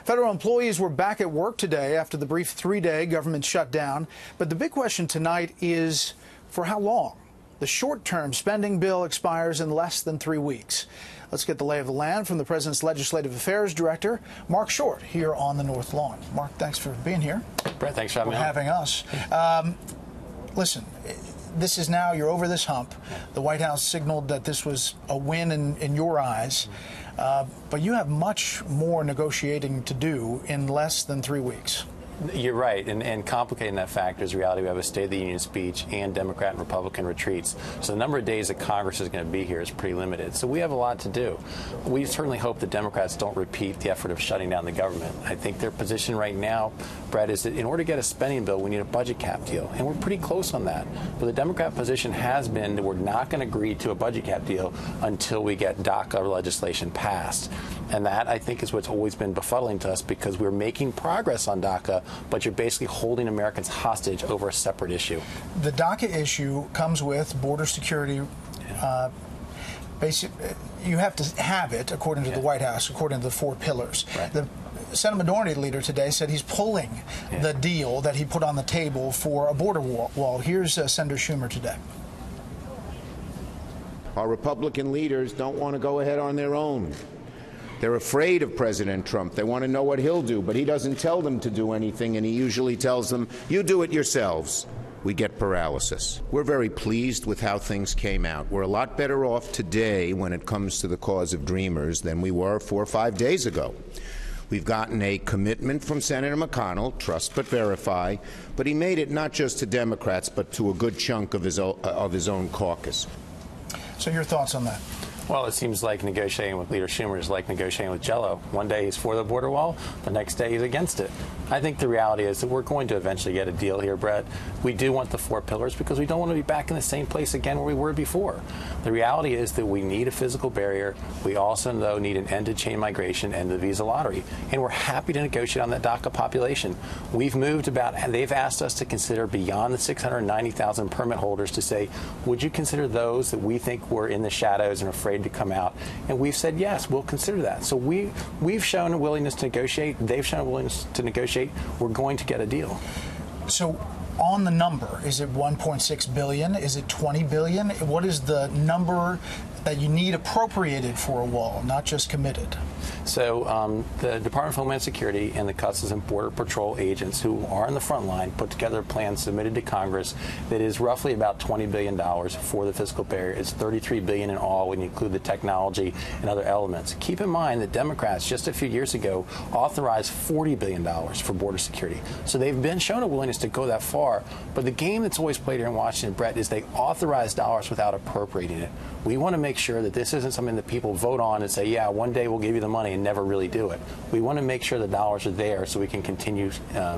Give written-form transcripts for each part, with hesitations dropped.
Federal employees were back at work today after the brief three-day government shutdown. But the big question tonight is, for how long? The short-term spending bill expires in less than 3 weeks. Let's get the lay of the land from the President's Legislative Affairs Director, Marc Short, here on the North Lawn. Marc, thanks for being here. Brett, thanks for having us. Listen, this is now, you're over this hump. The White House signaled that this was a win in your eyes. But you have much more negotiating to do in less than 3 weeks. You're right, and complicating that factor is the reality. We have a State of the Union speech and Democrat and Republican retreats. So the number of days that Congress is going to be here is pretty limited. So we have a lot to do. We certainly hope the Democrats don't repeat the effort of shutting down the government. I think their position right now, Brett, is that in order to get a spending bill, we need a budget cap deal. And we're pretty close on that. But the Democrat position has been that we're not going to agree to a budget cap deal until we get DACA legislation passed. And that, I think, is what's always been befuddling to us, because we're making progress on DACA, but you're basically holding Americans hostage over a separate issue. The DACA issue comes with border security. You have to have it, according to the White House, according to the 4 pillars. Right. The Senate Minority Leader today said he's pulling the deal that he put on the table for a border wall. Here's Senator Schumer today. Our Republican leaders don't want to go ahead on their own. They're afraid of President Trump. They want to know what he'll do, but he doesn't tell them to do anything, and he usually tells them, you do it yourselves. We get paralysis. We're very pleased with how things came out. We're a lot better off today when it comes to the cause of Dreamers than we were 4 or 5 days ago. We've gotten a commitment from Senator McConnell, trust but verify, but he made it not just to Democrats, but to a good chunk of his own caucus. So your thoughts on that? Well, it seems like negotiating with Leader Schumer is like negotiating with Jell-O. One day he's for the border wall, the next day he's against it. I think the reality is that we're going to eventually get a deal here, Brett. We do want the 4 pillars because we don't want to be back in the same place again where we were before. The reality is that we need a physical barrier. We also, though, need an end to chain migration and the visa lottery. And we're happy to negotiate on that DACA population. We've moved about, and they've asked us to consider beyond the 690,000 permit holders to say, would you consider those that we think were in the shadows and afraid to come out? And we've said, yes, we'll consider that. So we've shown a willingness to negotiate. They've shown a willingness to negotiate. We're going to get a deal. So on the number, is it $1.6 billion? Is it $20 billion? What is the number that you need appropriated for a wall, not just committed? So the Department of Homeland Security and the Customs and Border Patrol agents who are on the front line put together a plan submitted to Congress that is roughly about $20 billion for the physical barrier. It's $33 billion in all when you include the technology and other elements. Keep in mind that Democrats just a few years ago authorized $40 billion for border security. So they've been shown a willingness to go that far. But the game that's always played here in Washington, Brett, is they authorize dollars without appropriating it. We want to make sure that this isn't something that people vote on and say, yeah, one day we'll give you the money, and never really do it. We want to make sure the dollars are there so we can continue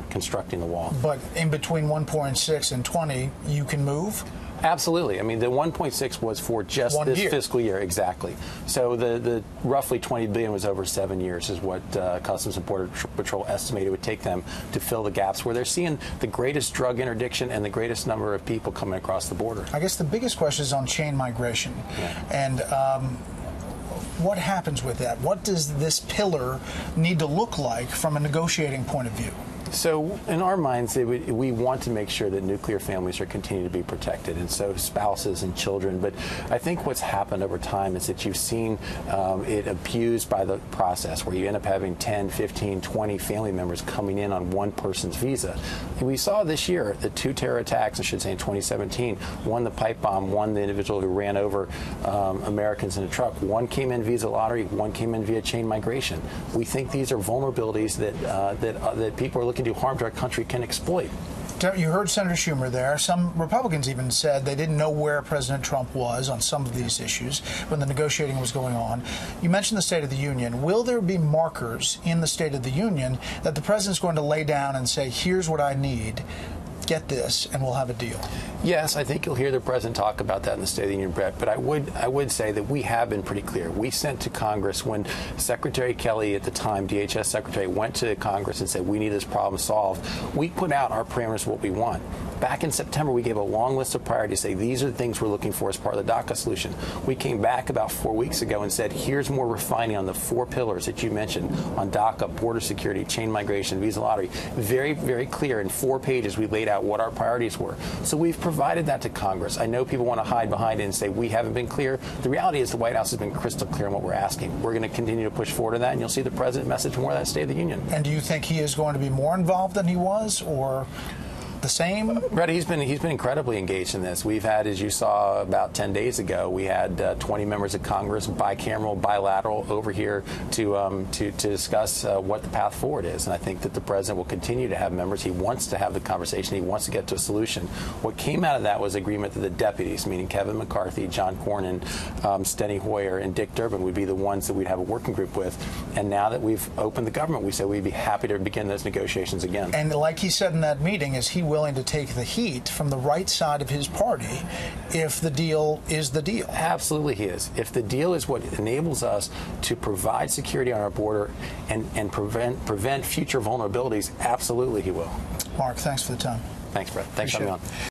constructing the wall. But in between 1.6 and 20, you can move? Absolutely. I mean, the 1.6 was for just this fiscal year, exactly. So the roughly $20 billion was over 7 years is what Customs and Border Patrol estimated it would take them to fill the gaps where they're seeing the greatest drug interdiction and the greatest number of people coming across the border. I guess the biggest question is on chain migration. And what happens with that? What does this pillar need to look like from a negotiating point of view? So in our minds, we want to make sure that nuclear families are continuing to be protected, and so spouses and children. But I think what's happened over time is that you've seen it abused by the process, where you end up having 10, 15, 20 family members coming in on one person's visa. And we saw this year the 2 terror attacks, I should say, in 2017. One, the pipe bomb, one, the individual who ran over Americans in a truck. One came in via lottery, one came in via chain migration. We think these are vulnerabilities that people are looking to do harm to our country can exploit. You heard Senator Schumer there. Some Republicans even said they didn't know where President Trump was on some of these issues when the negotiating was going on. You mentioned the State of the Union. Will there be markers in the State of the Union that the president's going to lay down and say, here's what I need get this and we'll have a deal? Yes, I think you'll hear the president talk about that in the State of the Union, Brett. But I would say that we have been pretty clear. We sent to Congress when Secretary Kelly, at the time DHS Secretary, went to Congress and said we need this problem solved. We put out our parameters of what we want. Back in September, we gave a long list of priorities, say these are the things we're looking for as part of the DACA solution. We came back about 4 weeks ago and said here's more refining on the 4 pillars that you mentioned on DACA, border security, chain migration, visa lottery. Very, very clear. In 4 pages, we laid out what our priorities were. So we've provided that to Congress. I know people want to hide behind it and say we haven't been clear. The reality is the White House has been crystal clear on what we're asking. We're going to continue to push forward on that, and you'll see the president message more of that State of the Union. And do you think he is going to be more involved than he was, or the same? Brett, he's been incredibly engaged in this. We've had, as you saw about 10 days ago, we had 20 members of Congress, bicameral, bilateral, over here to discuss what the path forward is. And I think that the president will continue to have members. He wants to have the conversation. He wants to get to a solution. What came out of that was agreement that the deputies, meaning Kevin McCarthy, John Cornyn, Steny Hoyer, and Dick Durbin, would be the ones that we'd have a working group with. And now that we've opened the government, we said we'd be happy to begin those negotiations again. And like he said in that meeting, is he willing to take the heat from the right side of his party if the deal is the deal? Absolutely he is. If the deal is what enables us to provide security on our border and prevent future vulnerabilities, absolutely he will. Mark, thanks for the time. Thanks, Brett. Thanks for coming on.